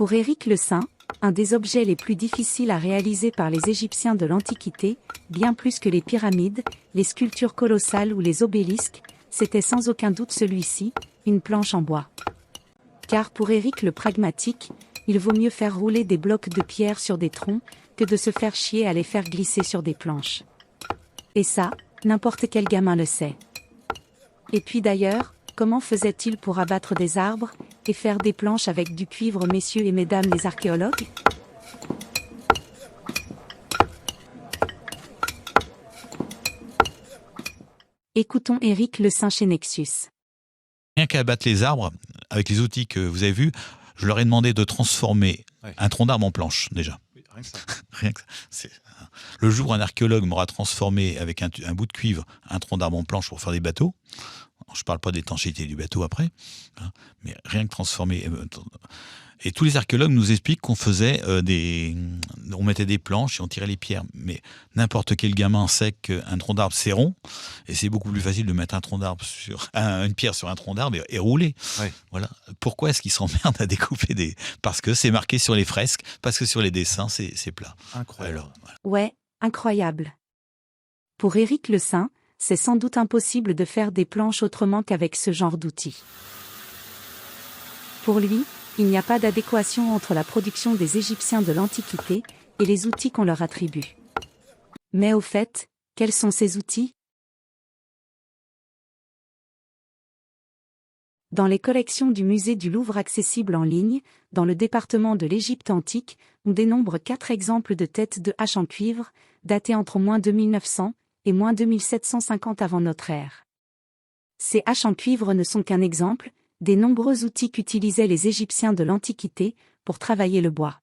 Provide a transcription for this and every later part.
Pour Éric Le Saint, un des objets les plus difficiles à réaliser par les Égyptiens de l'Antiquité, bien plus que les pyramides, les sculptures colossales ou les obélisques, c'était sans aucun doute celui-ci, une planche en bois. Car pour Éric le pragmatique, il vaut mieux faire rouler des blocs de pierre sur des troncs, que de se faire chier à les faire glisser sur des planches. Et ça, n'importe quel gamin le sait. Et puis d'ailleurs, comment faisait-il pour abattre des arbres, et faire des planches avec du cuivre, messieurs et mesdames les archéologues? Écoutons Éric Le Saint chez Nexus. Rien qu'à abattre les arbres, avec les outils que vous avez vus, je leur ai demandé de transformer un tronc d'arbre en planche, déjà. Oui, rien que ça. Rien que ça. Le jour où un archéologue m'aura transformé avec un bout de cuivre un tronc d'arbre en planche pour faire des bateaux, je ne parle pas d'étanchéité du bateau après, hein, mais rien que transformer. Et tous les archéologues nous expliquent qu'on faisait on mettait des planches et on tirait les pierres. Mais n'importe quel gamin sait qu'un tronc d'arbre c'est rond, et c'est beaucoup plus facile de mettre une pierre sur un tronc d'arbre et rouler. Ouais. Voilà. Pourquoi est-ce qu'ils s'emmerdent à découper parce que c'est marqué sur les fresques, parce que sur les dessins c'est plat. Incroyable. Alors, voilà. Ouais, incroyable. Pour Éric Le Saint, c'est sans doute impossible de faire des planches autrement qu'avec ce genre d'outils. Pour lui, il n'y a pas d'adéquation entre la production des Égyptiens de l'Antiquité et les outils qu'on leur attribue. Mais au fait, quels sont ces outils? Dans les collections du musée du Louvre accessibles en ligne, dans le département de l'Égypte antique, on dénombre 4 exemples de têtes de hache en cuivre, datées entre -2900 et -2750 avant notre ère. Ces haches en cuivre ne sont qu'un exemple des nombreux outils qu'utilisaient les Égyptiens de l'Antiquité pour travailler le bois.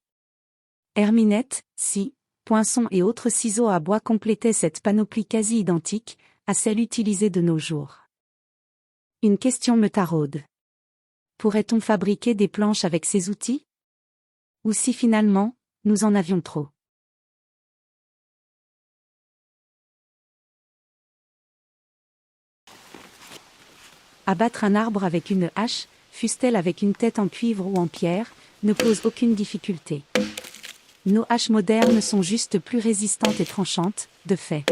Herminettes, scies, poinçons et autres ciseaux à bois complétaient cette panoplie quasi identique à celle utilisée de nos jours. Une question me taraude. Pourrait-on fabriquer des planches avec ces outils? Ou si finalement, nous en avions trop? Abattre un arbre avec une hache, fût-elle avec une tête en cuivre ou en pierre, ne pose aucune difficulté. Nos haches modernes sont juste plus résistantes et tranchantes, de fait.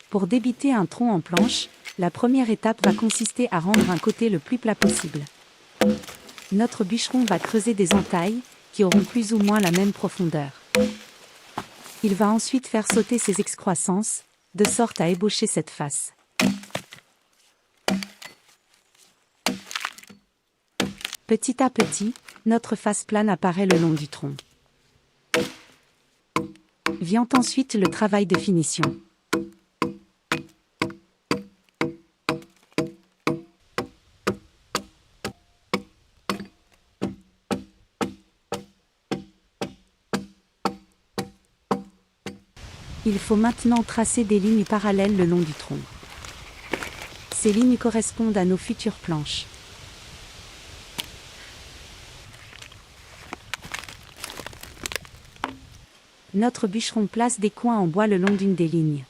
Pour débiter un tronc en planche, la première étape va consister à rendre un côté le plus plat possible. Notre bûcheron va creuser des entailles, qui auront plus ou moins la même profondeur. Il va ensuite faire sauter ces excroissances, de sorte à ébaucher cette face. Petit à petit, notre face plane apparaît le long du tronc. Vient ensuite le travail de finition. Il faut maintenant tracer des lignes parallèles le long du tronc. Ces lignes correspondent à nos futures planches. Notre bûcheron place des coins en bois le long d'une des lignes.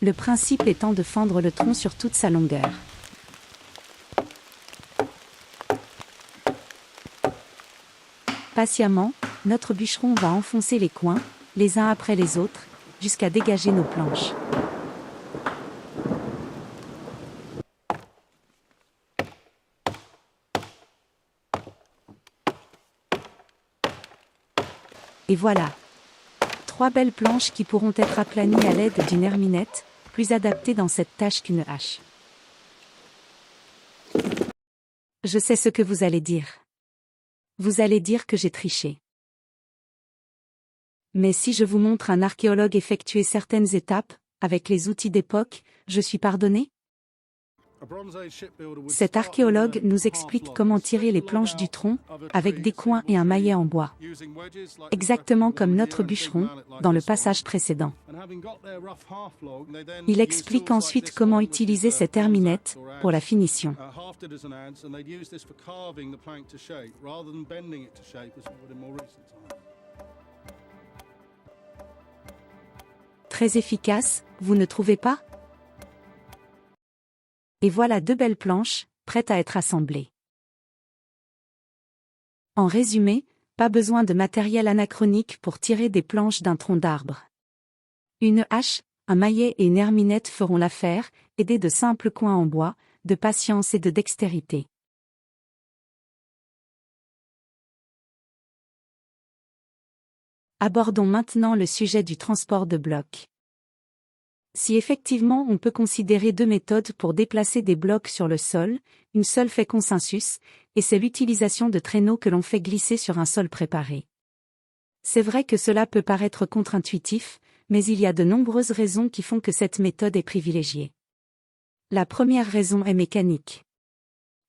Le principe étant de fendre le tronc sur toute sa longueur. Patiemment, notre bûcheron va enfoncer les coins, les uns après les autres, jusqu'à dégager nos planches. Et voilà. 3 belles planches qui pourront être aplanies à l'aide d'une herminette, plus adaptée dans cette tâche qu'une hache. Je sais ce que vous allez dire. Vous allez dire que j'ai triché. Mais si je vous montre un archéologue effectuer certaines étapes, avec les outils d'époque, je suis pardonné? Cet archéologue nous explique comment tirer les planches du tronc, avec des coins et un maillet en bois. Exactement comme notre bûcheron, dans le passage précédent. Il explique ensuite comment utiliser cette herminette, pour la finition. Très efficace, vous ne trouvez pas? Et voilà 2 belles planches, prêtes à être assemblées. En résumé, pas besoin de matériel anachronique pour tirer des planches d'un tronc d'arbre. Une hache, un maillet et une herminette feront l'affaire, aidés de simples coins en bois, de patience et de dextérité. Abordons maintenant le sujet du transport de blocs. Si effectivement on peut considérer deux méthodes pour déplacer des blocs sur le sol, une seule fait consensus, et c'est l'utilisation de traîneaux que l'on fait glisser sur un sol préparé. C'est vrai que cela peut paraître contre-intuitif, mais il y a de nombreuses raisons qui font que cette méthode est privilégiée. La première raison est mécanique.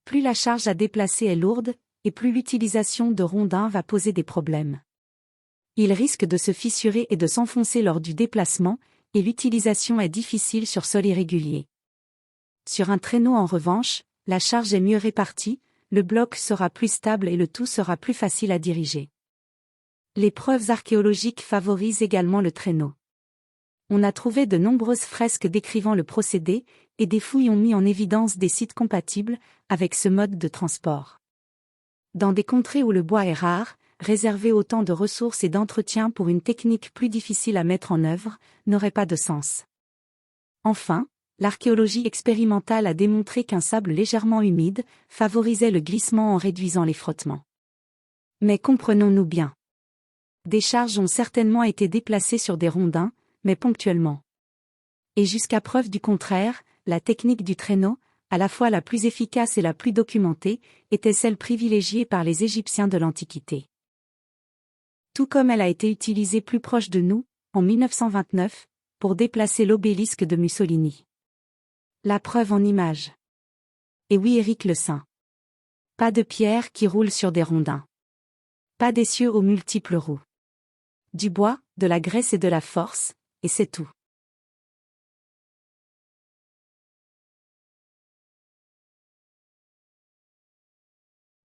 Plus la charge à déplacer est lourde, et plus l'utilisation de rondins va poser des problèmes. Ils risquent de se fissurer et de s'enfoncer lors du déplacement, et l'utilisation est difficile sur sol irrégulier. Sur un traîneau en revanche, la charge est mieux répartie, le bloc sera plus stable et le tout sera plus facile à diriger. Les preuves archéologiques favorisent également le traîneau. On a trouvé de nombreuses fresques décrivant le procédé, et des fouilles ont mis en évidence des sites compatibles avec ce mode de transport. Dans des contrées où le bois est rare, réserver autant de ressources et d'entretien pour une technique plus difficile à mettre en œuvre, n'aurait pas de sens. Enfin, l'archéologie expérimentale a démontré qu'un sable légèrement humide favorisait le glissement en réduisant les frottements. Mais comprenons-nous bien. Des charges ont certainement été déplacées sur des rondins, mais ponctuellement. Et jusqu'à preuve du contraire, la technique du traîneau, à la fois la plus efficace et la plus documentée, était celle privilégiée par les Égyptiens de l'Antiquité. Tout comme elle a été utilisée plus proche de nous, en 1929, pour déplacer l'obélisque de Mussolini. La preuve en images. Et oui, Éric Le Saint. Pas de pierres qui roulent sur des rondins. Pas d'essieux aux multiples roues. Du bois, de la graisse et de la force, et c'est tout.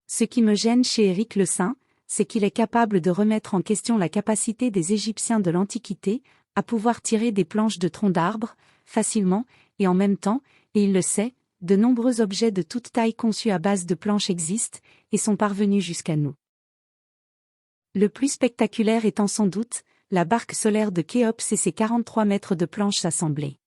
Ce qui me gêne chez Éric Le Saint, c'est qu'il est capable de remettre en question la capacité des Égyptiens de l'Antiquité à pouvoir tirer des planches de troncs d'arbres, facilement, et en même temps, et il le sait, de nombreux objets de toute taille conçus à base de planches existent, et sont parvenus jusqu'à nous. Le plus spectaculaire étant sans doute, la barque solaire de Khéops et ses 43 mètres de planches assemblées.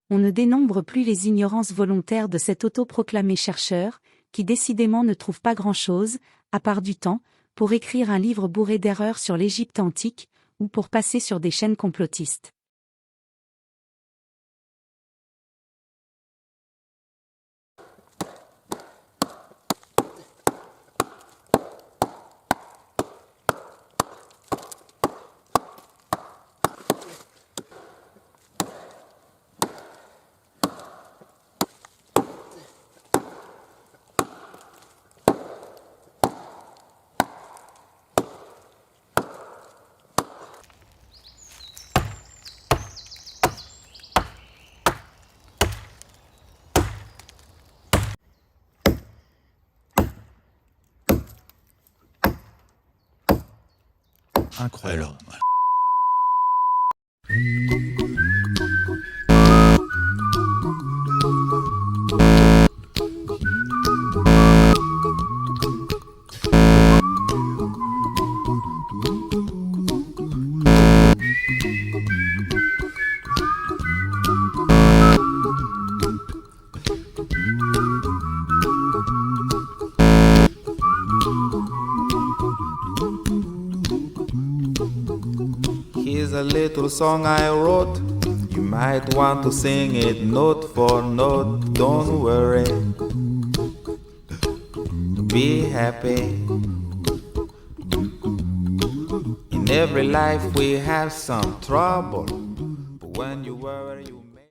On ne dénombre plus les ignorances volontaires de cet autoproclamé chercheur, qui décidément ne trouve pas grand-chose, à part du temps, pour écrire un livre bourré d'erreurs sur l'Égypte antique, ou pour passer sur des chaînes complotistes. Incroyable. Here's a little song I wrote. You might want to sing it note for note. Don't worry. Be happy. In every life we have some trouble. But when you worry, you